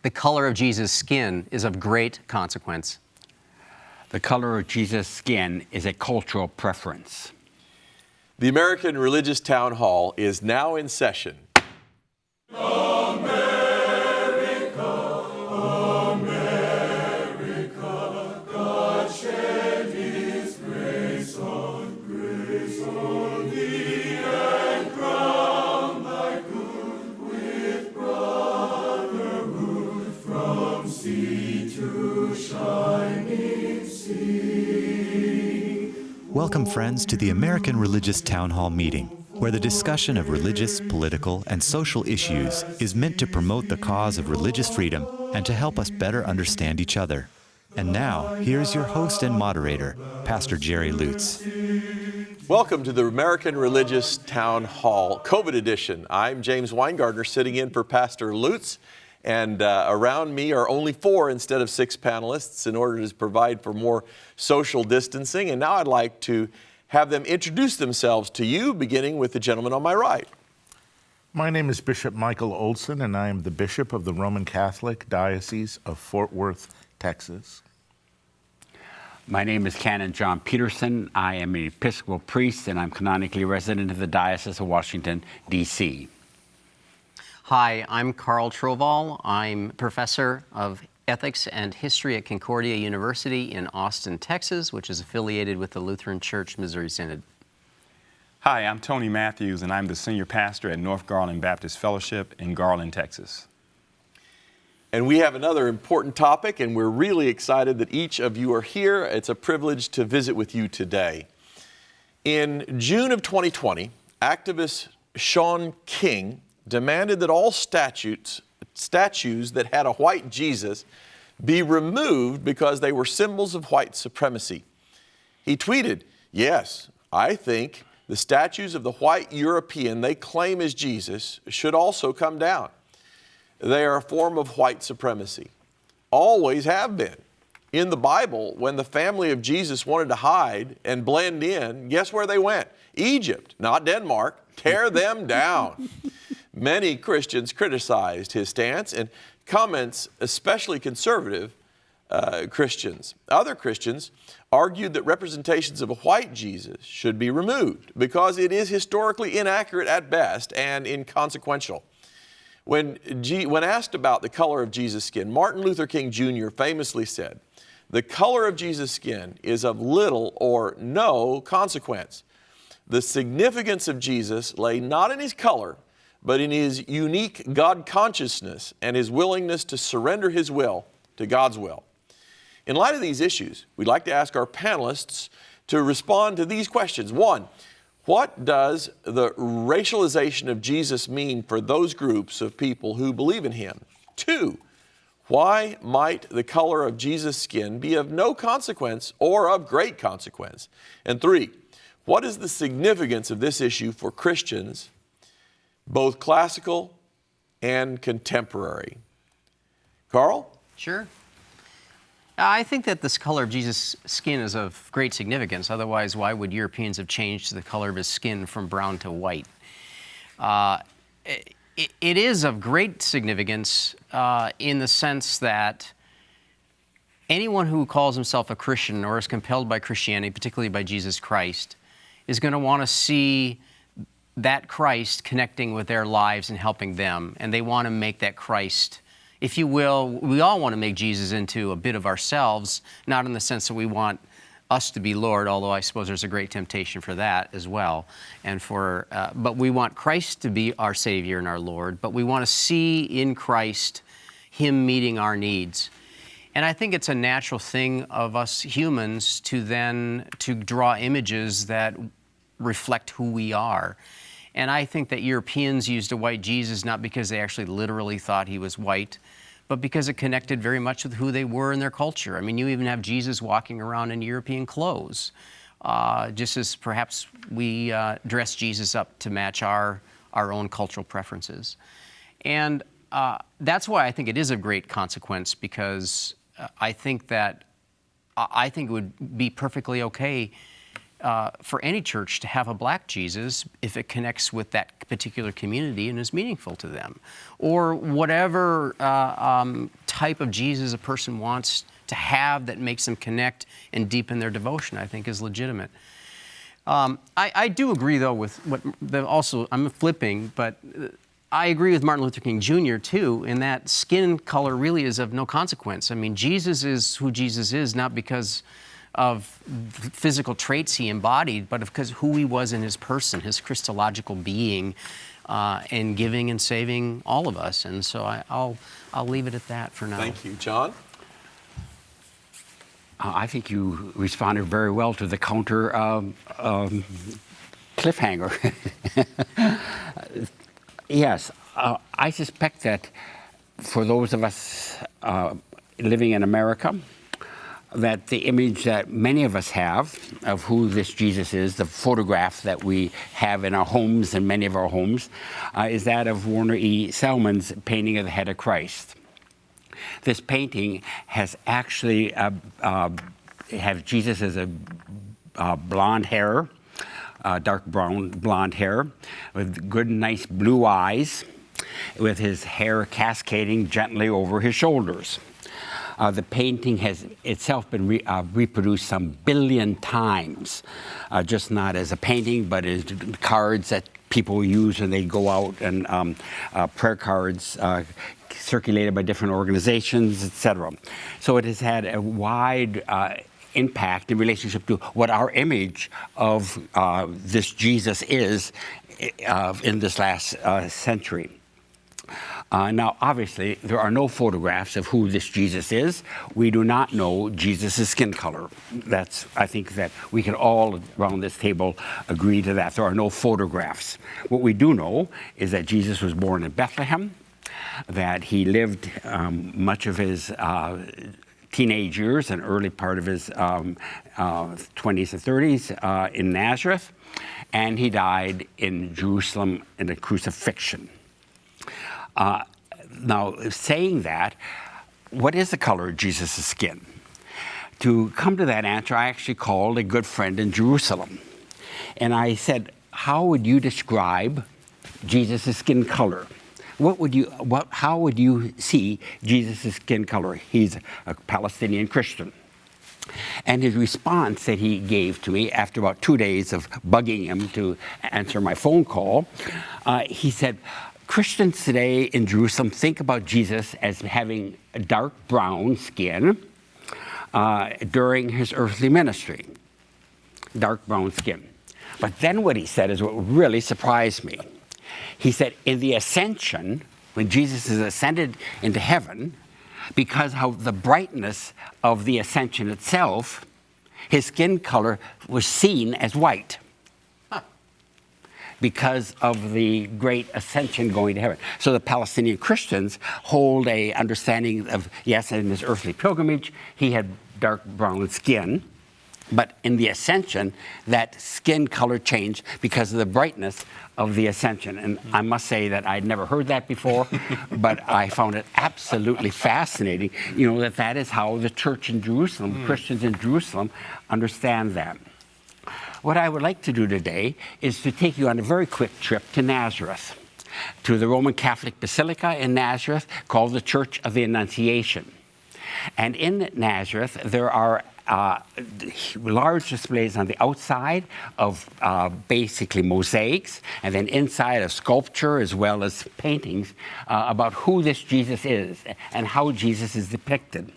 The color of Jesus' skin is of great consequence. The color of Jesus' skin is a cultural preference. The American Religious Town Hall is now in session. Welcome, friends, to the American Religious Town Hall meeting, where the discussion of religious, political, and social issues is meant to promote the cause of religious freedom and to help us better understand each other. And now, here's your host and moderator, Pastor Jerry Lutz. Welcome to the American Religious Town Hall COVID edition. I'm James Weingardner, sitting in for Pastor Lutz. And around me are only 4 instead of 6 panelists in order to provide for more social distancing. And now I'd like to have them introduce themselves to you, beginning with the gentleman on my right. My name is Bishop Michael Olson, and I am the Bishop of the Roman Catholic Diocese of Fort Worth, Texas. My name is Canon John Peterson. I am an Episcopal priest, and I'm canonically resident of the Diocese of Washington, D.C. Hi, I'm Carl TROVALL. I'm professor of ethics and history at Concordia University in Austin, Texas, which is affiliated with the Lutheran Church Missouri Synod. Hi, I'm Tony Matthews, and I'm the senior pastor at North Garland Baptist Fellowship in Garland, Texas. And we have another important topic, and we're really excited that each of you are here. It's a privilege to visit with you today. In June of 2020, activist Shaun King demanded that all statues that had a white Jesus be removed because they were symbols of white supremacy. He tweeted, "Yes, I think the statues of the white European they claim as Jesus should also come down. They are a form of white supremacy. Always have been. In the Bible, when the family of Jesus wanted to hide and blend in, guess where they went? Egypt, not Denmark. Tear them down." Many Christians criticized his stance, and comments, especially conservative Christians. Other Christians argued that representations of a white Jesus should be removed because it is historically inaccurate at best and inconsequential. When asked about the color of Jesus' skin, Martin Luther King Jr. famously said, "The color of Jesus' skin is of little or no consequence. The significance of Jesus lay not in his color, but in his unique God consciousness and his willingness to surrender his will to God's will." In light of these issues, we'd like to ask our panelists to respond to these questions. 1, what does the racialization of Jesus mean for those groups of people who believe in him? 2, why might the color of Jesus' skin be of no consequence or of great consequence? And 3, what is the significance of this issue for Christians, both classical and contemporary? Carl? Sure. I think that this color of Jesus' skin is of great significance. Otherwise, why would Europeans have changed the color of his skin from brown to white? It is of great significance in the sense that anyone who calls himself a Christian or is compelled by Christianity, particularly by Jesus Christ, is going to want to see that Christ connecting with their lives and helping them. And they want to make that Christ, if you will, we all want to make Jesus into a bit of ourselves, not in the sense that we want us to be Lord, although I suppose there's a great temptation for that as well. And but we want Christ to be our Savior and our Lord, but we want to see in Christ him meeting our needs. And I think it's a natural thing of us humans to draw images that reflect who we are. And I think that Europeans used a white Jesus not because they actually literally thought he was white, but because it connected very much with who they were in their culture. I mean, you even have Jesus walking around in European clothes, just as perhaps we dress Jesus up to match our own cultural preferences. And that's why I think it is of great consequence, because I think it would be perfectly okay for any church to have a black Jesus if it connects with that particular community and is meaningful to them. Or whatever type of Jesus a person wants to have that makes them connect and deepen their devotion, I think is legitimate. I do agree, though, with what also, I'm flipping, but I agree with Martin Luther King Jr., too, in that skin color really is of no consequence. I mean, Jesus is who Jesus is, not because of physical traits he embodied, but because who he was in his person, his Christological being, and giving and saving all of us. And so I'll leave it at that for now. Thank you. John? I think you responded very well to the counter cliffhanger. Yes, I suspect that for those of us living in America, that the image that many of us have of who this Jesus is, the photograph that we have in our homes, in many of our homes, is that of Warner E. Selman's painting of the head of Christ. This painting has actually have Jesus as a blonde hair, dark brown blonde hair, with good, nice blue eyes, with his hair cascading gently over his shoulders. The painting has itself been reproduced some 1 billion times, just not as a painting, but as cards that people use when they go out, and prayer cards circulated by different organizations, etc. So it has had a wide impact in relationship to what our image of this Jesus is in this last century. Now, obviously, there are no photographs of who this Jesus is. We do not know Jesus' skin color. I think that we can all around this table agree to that. There are no photographs. What we do know is that Jesus was born in Bethlehem, that he lived much of his teenage years and early part of his 20s and 30s in Nazareth, and he died in Jerusalem in a crucifixion. Now, saying that, what is the color of Jesus' skin? To come to that answer, I actually called a good friend in Jerusalem. And I said, how would you describe Jesus' skin color? How would you see Jesus' skin color? He's a Palestinian Christian. And his response that he gave to me after about 2 days of bugging him to answer my phone call, he said, Christians today in Jerusalem think about Jesus as having a dark brown skin during his earthly ministry. Dark brown skin. But then what he said is what really surprised me. He said, in the ascension, when Jesus is ascended into heaven, because of the brightness of the ascension itself, his skin color was seen as white. Because of the great ascension going to heaven. So the Palestinian Christians hold a understanding of, yes, in his earthly pilgrimage, he had dark brown skin, but in the ascension, that skin color changed because of the brightness of the ascension. And I must say that I'd never heard that before, but I found it absolutely fascinating, that is how the church in Jerusalem, Christians in Jerusalem, understand that. What I would like to do today is to take you on a very quick trip to Nazareth, to the Roman Catholic Basilica in Nazareth called the Church of the Annunciation. And in Nazareth, there are large displays on the outside of basically mosaics, and then inside of sculpture as well as paintings about who this Jesus is and how Jesus is depicted.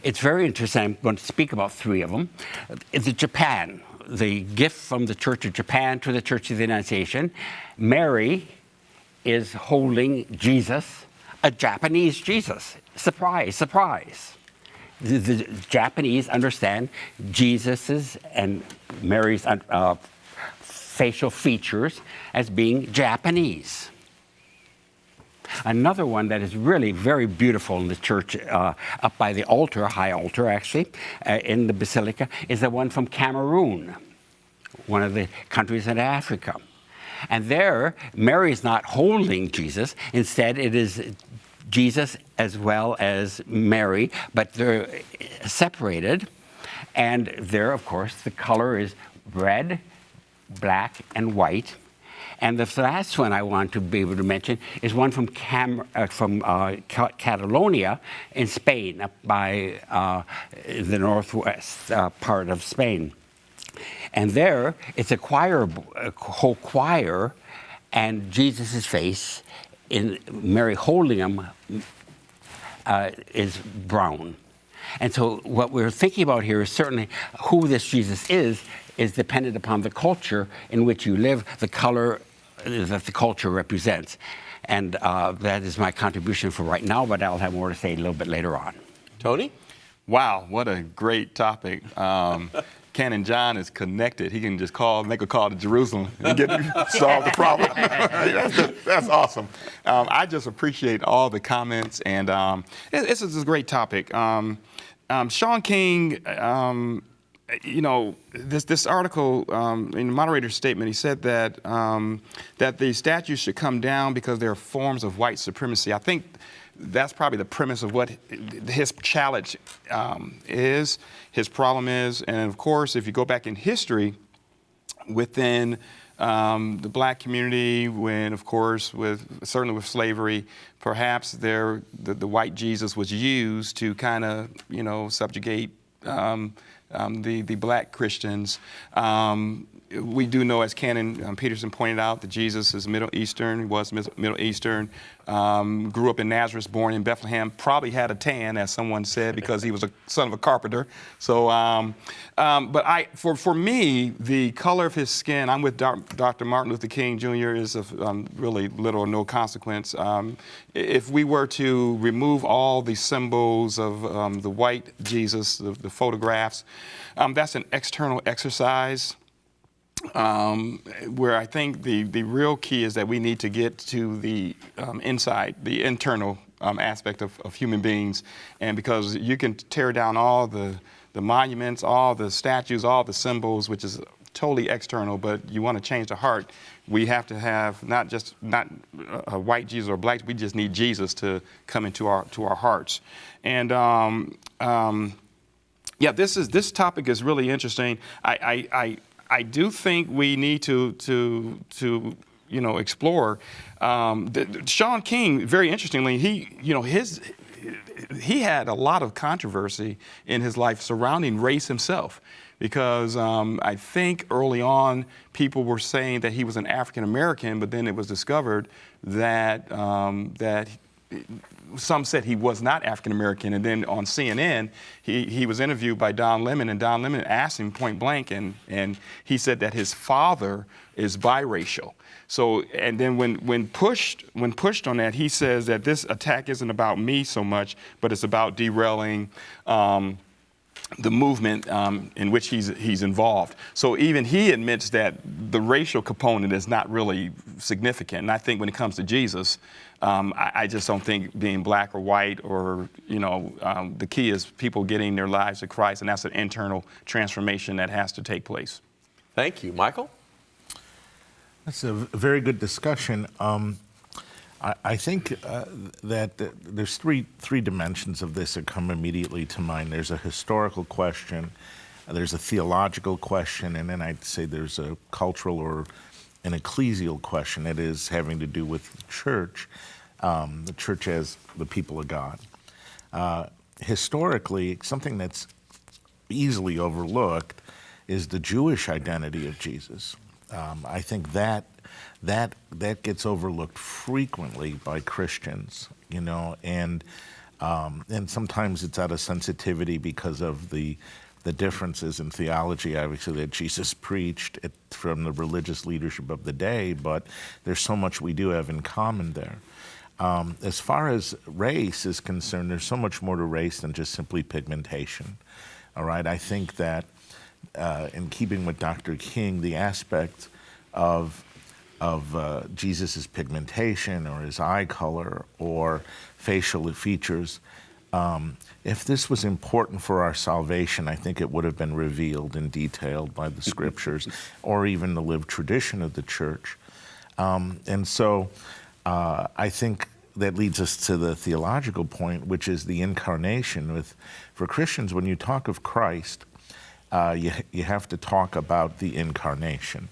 It's very interesting. I'm going to speak about 3 of them. It's Japan. The gift from the Church of Japan to the Church of the Annunciation. Mary is holding Jesus, a Japanese Jesus. Surprise, surprise. The Japanese understand Jesus's and Mary's facial features as being Japanese. Another one that is really very beautiful in the church, up by the altar, high altar actually, in the basilica, is the one from Cameroon, one of the countries in Africa. And there, Mary is not holding Jesus. Instead, it is Jesus as well as Mary, but they're separated. And there, of course, the color is red, black, and white. And the last one I want to be able to mention is one from Catalonia in Spain, up by the northwest part of Spain. And there, it's a whole choir, and Jesus' face, in Mary holding him, is brown. And so what we're thinking about here is certainly who this Jesus is dependent upon the culture in which you live, the color that the culture represents. And that is my contribution for right now, but I'll have more to say a little bit later on. Tony? Wow, what a great topic. Canon John is connected. He can just make a call to Jerusalem and solve the problem. That's awesome. I just appreciate all the comments, and this is a great topic. Sean King, this article in the moderator's statement, he said that that the statues should come down because they're forms of white supremacy. I think that's probably the premise of what his challenge is, his problem is. And of course, if you go back in history, within the black community, when, of course, certainly with slavery, perhaps the white Jesus was used to kind of, subjugate the black Christians. We do know, as Canon Peterson pointed out, that Jesus is Middle Eastern, was Middle Eastern, grew up in Nazareth, born in Bethlehem, probably had a tan, as someone said, because he was a son of a carpenter. So, but for me, the color of his skin, I'm with Dr. Martin Luther King Jr., is of really little or no consequence. If we were to remove all the symbols of the white Jesus, the photographs, that's an external exercise. Where I think the real key is that we need to get to the inside, the internal aspect of human beings. And because you can tear down all the monuments, all the statues, all the symbols, which is totally external, but you want to change the heart, we have to have not a white Jesus or black, we just need Jesus to come into our hearts. And yeah, this topic is really interesting. I do think we need to explore. Sean King, very interestingly, he had a lot of controversy in his life surrounding race himself, because I think early on people were saying that he was an African American, but then it was discovered that some said he was not African American, and then on CNN, he was interviewed by Don Lemon, and Don Lemon asked him point blank, and he said that his father is biracial. So, and then when pushed on that, he says that this attack isn't about me so much, but it's about derailing the movement in which he's involved. So even he admits that the racial component is not really significant. And I think when it comes to Jesus, I just don't think being black or white or, the key is people getting their lives to Christ, and that's an internal transformation that has to take place. Thank you. Michael? That's a very good discussion. I think that there's three dimensions of this that come immediately to mind. There's a historical question, there's a theological question, and then I'd say there's a cultural or an ecclesial question that is having to do with the church as the people of God. Historically, something that's easily overlooked is the Jewish identity of Jesus. I think that gets overlooked frequently by Christians, and sometimes it's out of sensitivity because of the differences in theology, obviously, that Jesus preached from the religious leadership of the day, but there's so much we do have in common there. As far as race is concerned, there's so much more to race than just simply pigmentation. All right, I think that in keeping with Dr. King, the aspect of Jesus' pigmentation or his eye color or facial features, if this was important for our salvation, I think it would have been revealed and detailed by the scriptures or even the lived tradition of the church. And so I think that leads us to the theological point, which is the incarnation. For Christians, when you talk of Christ, you have to talk about the incarnation,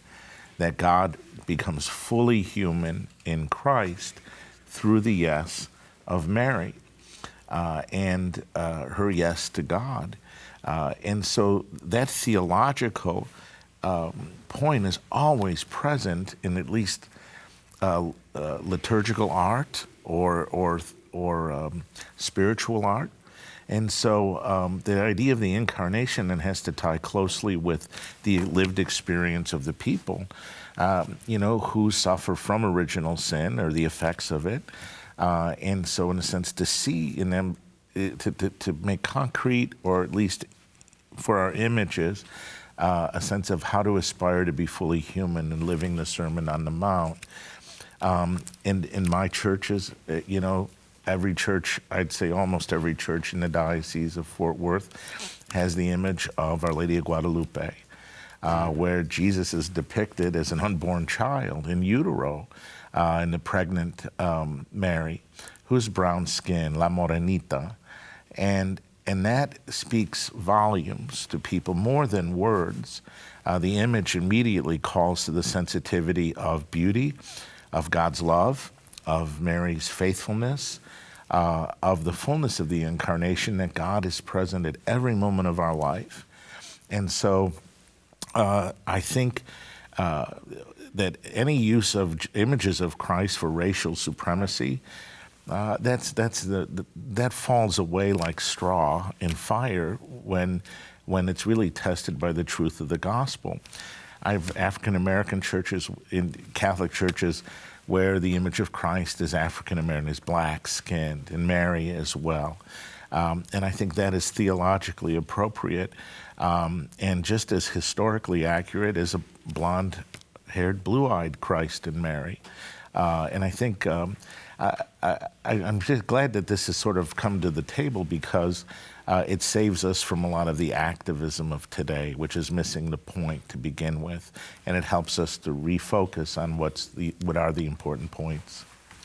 that God becomes fully human in Christ through the yes of Mary and her yes to God. And so that theological point is always present in at least liturgical art or spiritual art. And so the idea of the incarnation then has to tie closely with the lived experience of the people, who suffer from original sin or the effects of it. And so in a sense, to see in them, to make concrete, or at least for our images, a sense of how to aspire to be fully human and living the Sermon on the Mount. And in my churches, every church, I'd say almost every church in the Diocese of Fort Worth has the image of Our Lady of Guadalupe, where Jesus is depicted as an unborn child in utero, and the pregnant Mary, who's brown skin, La Morenita. And that speaks volumes to people more than words. The image immediately calls to the sensitivity of beauty, of God's love, of Mary's faithfulness, of the fullness of the incarnation, that God is present at every moment of our life. And so I think that any use of images of Christ for racial supremacy, that falls away like straw in fire when it's really tested by the truth of the gospel. I have African American churches, in Catholic churches, where the image of Christ is African American, is black skinned, and Mary as well. And I think that is theologically appropriate, and just as historically accurate as a blonde-haired, blue-eyed Christ and Mary. And I think I'm just glad that this has sort of come to the table, because it saves us from a lot of the activism of today, which is missing the point to begin with, and it helps us to refocus on what are the important points.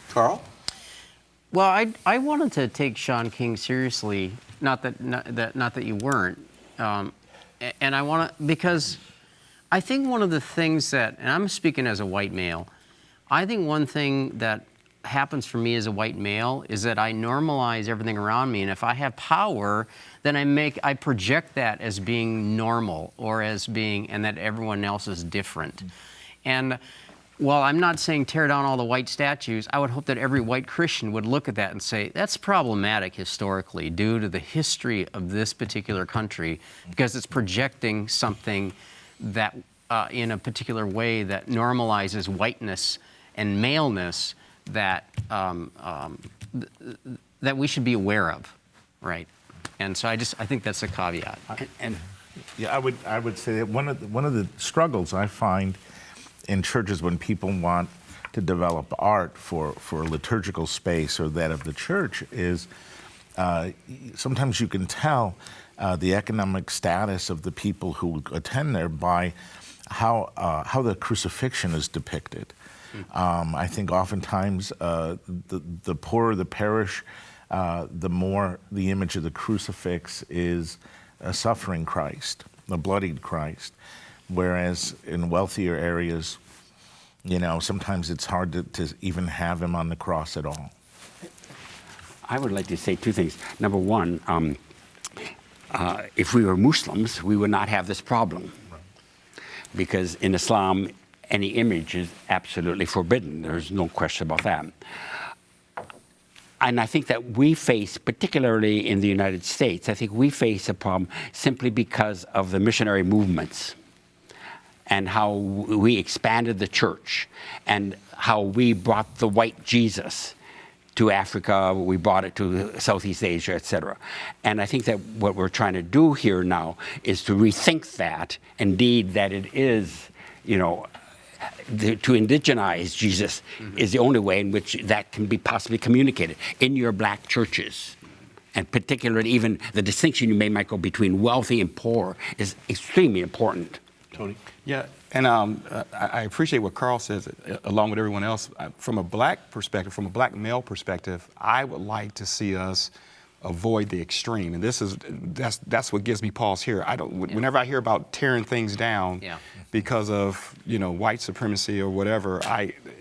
Carl? Well, I wanted to take Sean King seriously, not that you weren't, and I want to, because I think one of the things that, and I'm speaking as a white male, I think one thing that happens for me as a white male is that I normalize everything around me, and if I have power, then I project that as being normal, or as being, and that everyone else is different. And while I'm not saying tear down all the white statues, I would hope that every white Christian would look at that and say, that's problematic historically due to the history of this particular country, because it's projecting something that in a particular way that normalizes whiteness and maleness that that we should be aware of, right? And so I think that's a caveat. And yeah, I would say that one of the struggles I find in churches when people want to develop art for a liturgical space or that of the church is sometimes you can tell the economic status of the people who attend there by how the crucifixion is depicted. I think oftentimes the poorer the parish, the more the image of the crucifix is a suffering Christ, a bloodied Christ. Whereas in wealthier areas, sometimes it's hard to even have him on the cross at all. I would like to say two things. Number one, if we were Muslims, we would not have this problem. Because in Islam, any image is absolutely forbidden. There's no question about that. And I think that we face, particularly in the United States, I think we face a problem simply because of the missionary movements and how we expanded the church and how we brought the white Jesus to Africa, we brought it to Southeast Asia, etc. And I think that what we're trying to do here now is to rethink that, indeed, that it is, to indigenize Jesus is the only way in which that can be possibly communicated in your black churches. And particularly even the distinction you made, Michael, between wealthy and poor is extremely important. Tony? Yeah, and I appreciate what Carl says, along with everyone else. From a black perspective, from a black male perspective, I would like to see us avoid the extreme. And that's what gives me pause here. Whenever I hear about tearing things down because of white supremacy or whatever,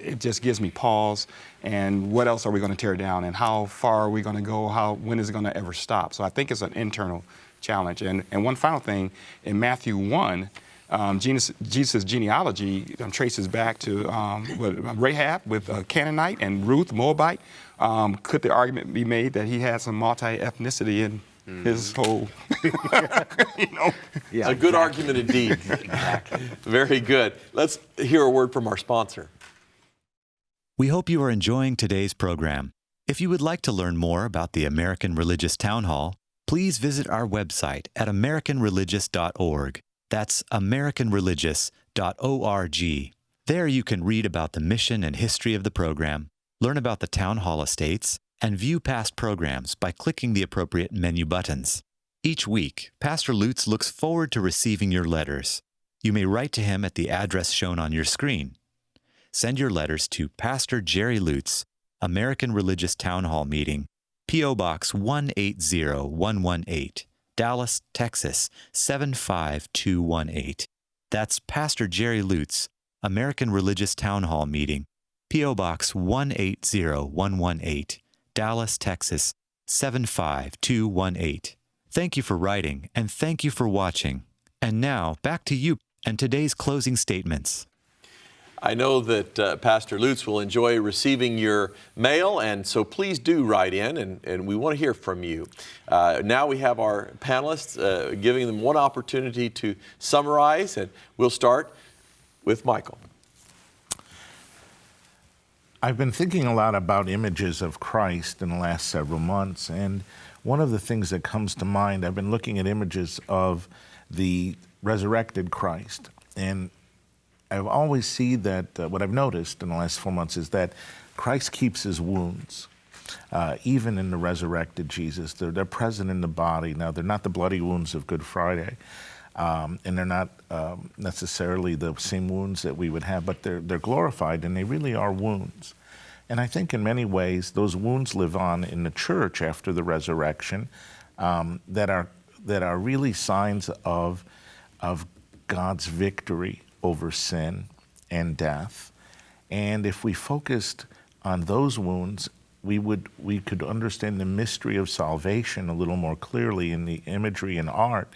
it just gives me pause. And what else are we going to tear down? And how far are we going to go? When is it going to ever stop? So I think it's an internal challenge. And one final thing, in Matthew 1, Jesus' genealogy traces back to Rahab with Canaanite and Ruth, Moabite. Could the argument be made that he had some multi-ethnicity in his whole, Yeah, a good argument indeed. Exactly. Very good. Let's hear a word from our sponsor. We hope you are enjoying today's program. If you would like to learn more about the American Religious Town Hall, please visit our website at americanreligious.org. That's americanreligious.org. There you can read about the mission and history of the program, learn about the Town Hall estates, and view past programs by clicking the appropriate menu buttons. Each week, Pastor Lutz looks forward to receiving your letters. You may write to him at the address shown on your screen. Send your letters to Pastor Jerry Lutz, American Religious Town Hall Meeting, P.O. Box 180118, Dallas, Texas 75218. That's Pastor Jerry Lutz, American Religious Town Hall Meeting, P.O. Box 180118, Dallas, Texas 75218. Thank you for writing, and thank you for watching. And now, back to you and today's closing statements. I know that Pastor Lutz will enjoy receiving your mail, and so please do write in, and we want to hear from you. Now we have our panelists giving them one opportunity to summarize, and we'll start with Michael. I've been thinking a lot about images of Christ in the last several months, and one of the things that comes to mind, I've been looking at images of the resurrected Christ, and I've always seen that what I've noticed in the last 4 months is that Christ keeps his wounds, even in the resurrected Jesus. They're present in the body. Now, they're not the bloody wounds of Good Friday, and they're not necessarily the same wounds that we would have, but they're glorified, and they really are wounds. And I think in many ways, those wounds live on in the church after the resurrection, that are really signs of God's victory over sin and death. And if we focused on those wounds, we could understand the mystery of salvation a little more clearly in the imagery and art,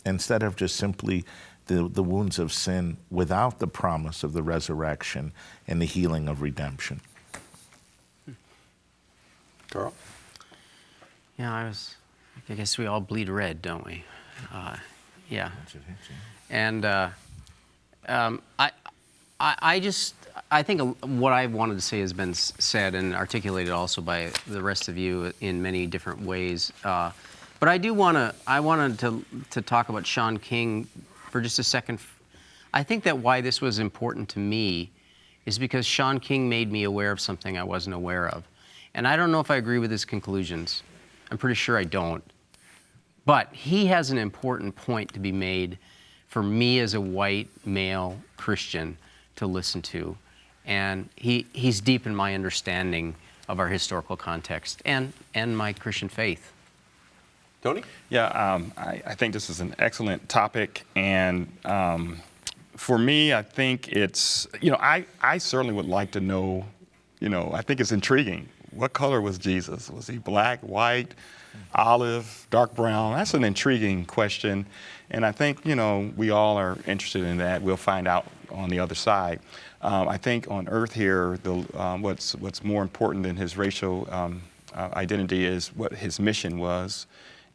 instead of just simply the wounds of sin without the promise of the resurrection and the healing of redemption. Carl? Yeah, I guess we all bleed red, don't we? Yeah. And I think what I wanted to say has been said and articulated also by the rest of you in many different ways. But I wanted to talk about Sean King for just a second. I think that why this was important to me is because Sean King made me aware of something I wasn't aware of. And I don't know if I agree with his conclusions. I'm pretty sure I don't. But he has an important point to be made for me as a white male Christian to listen to. And he's deep in my understanding of our historical context and my Christian faith. Tony? Yeah, I think this is an excellent topic. And for me, I think it's, I certainly would like to know, I think it's intriguing. What color was Jesus? Was he black, white, olive, dark brown? That's an intriguing question. And I think, we all are interested in that. We'll find out on the other side. I think on earth here, what's more important than his racial identity is what his mission was.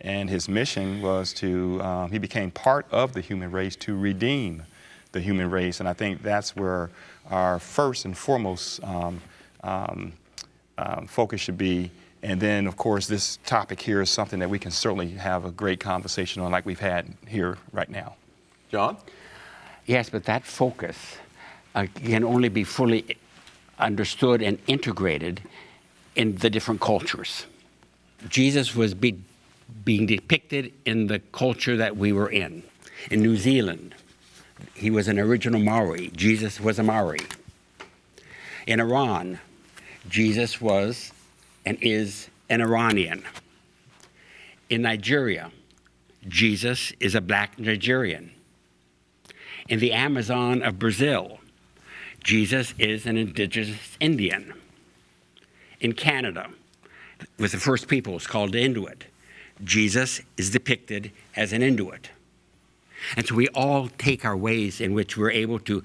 And his mission was he became part of the human race to redeem the human race. And I think that's where our first and foremost focus should be. And then, of course, this topic here is something that we can certainly have a great conversation on like we've had here right now. John? Yes, but that focus can only be fully understood and integrated in the different cultures. Jesus was being depicted in the culture that we were in. In New Zealand, he was an original Maori. Jesus was a Maori. In Iran, Jesus was and is an Iranian. In Nigeria, Jesus is a black Nigerian. In the Amazon of Brazil, Jesus is an indigenous Indian. In Canada, with the First Peoples called the Inuit, Jesus is depicted as an Inuit. And so we all take our ways in which we're able to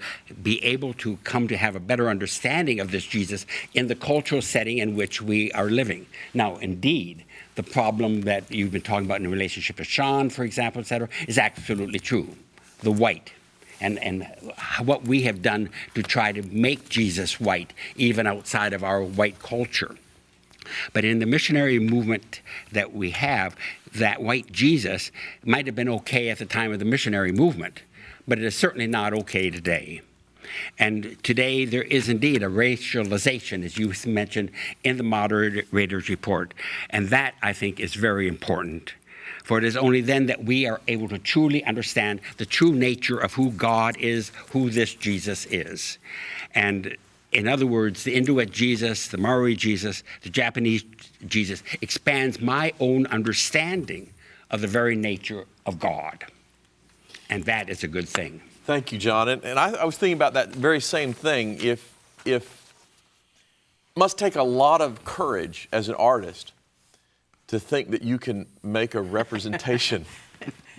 come to have a better understanding of this Jesus in the cultural setting in which we are living. Now, indeed, the problem that you've been talking about in relationship to Sean, for example, et cetera, is absolutely true. The white. And what we have done to try to make Jesus white, even outside of our white culture. But in the missionary movement that we have, that white Jesus might have been okay at the time of the missionary movement, but it is certainly not okay today. And today there is indeed a racialization, as you mentioned, in the moderator's report. And that, I think, is very important. For it is only then that we are able to truly understand the true nature of who God is, who this Jesus is. And in other words, the Inuit Jesus, the Maori Jesus, the Japanese Jesus expands my own understanding of the very nature of God. And that is a good thing. Thank you, John. And I was thinking about that very same thing. It must take a lot of courage as an artist to think that you can make a representation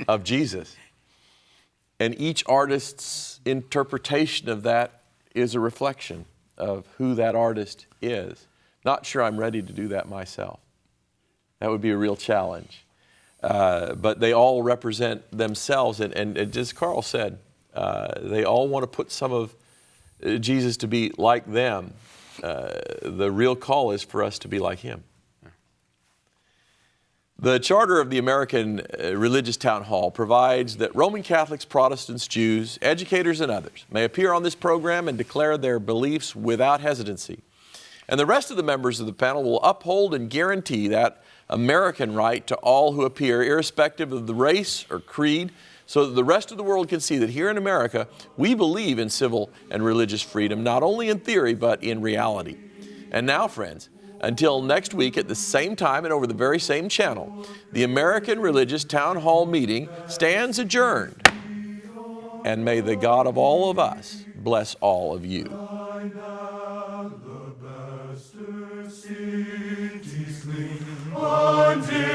of Jesus. And each artist's interpretation of that is a reflection of who that artist is. Not sure I'm ready to do that myself. That would be a real challenge. But they all represent themselves, and as Carl said, they all want to put some of Jesus to be like them. The real call is for us to be like him. The charter of the American Religious Town Hall provides that Roman Catholics, Protestants, Jews, educators, and others may appear on this program and declare their beliefs without hesitancy. And the rest of the members of the panel will uphold and guarantee that American right to all who appear, irrespective of the race or creed, so that the rest of the world can see that here in America, we believe in civil and religious freedom, not only in theory, but in reality. And now, friends, until next week at the same time and over the very same channel, the American Religious Town Hall meeting stands adjourned. And may the God of all of us bless all of you. Until